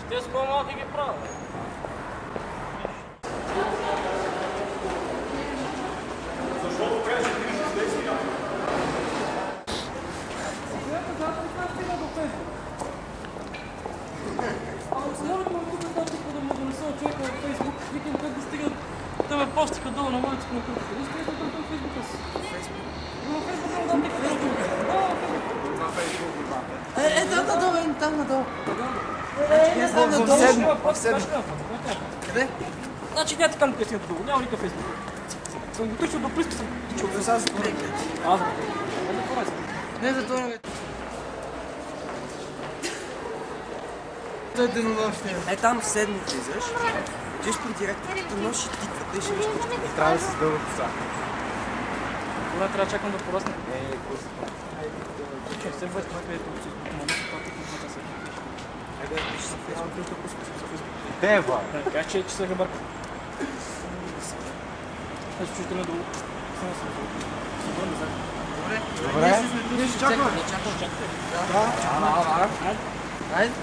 Те с по-малки ги правят. Защото кажеш, че ти ще действия. Моля ме тук точно да му донеса човека във Фейсбук. Викам как да стигат. Те ме постиха долу на моята конкурса. Виж къде съм към Фейсбука си. Във Фейсбука му дам ти Фейсбук. На Фейсбук, Там надолу. Къде? Значи няма така написано долу. Няма никакъв Фейсбук. Съм го тичал до плиска, съм тичал. Сега затворя. Аз Не затворя. Това е денонощие. Там в седми влизаш, отиваш при директорите, носиш тиквата и ще виж кучка. И трябва да си с дълга коса. Добре, трябва да чакам да порасне. Просто. Че все бъде това, където си изпълнено, това тук се пише. Айде, пиши си Фейсбук. Дева! Така че се гъбърка. Аз чувстваме долу. Добре. Добре. Чакай. Чакай. Айде.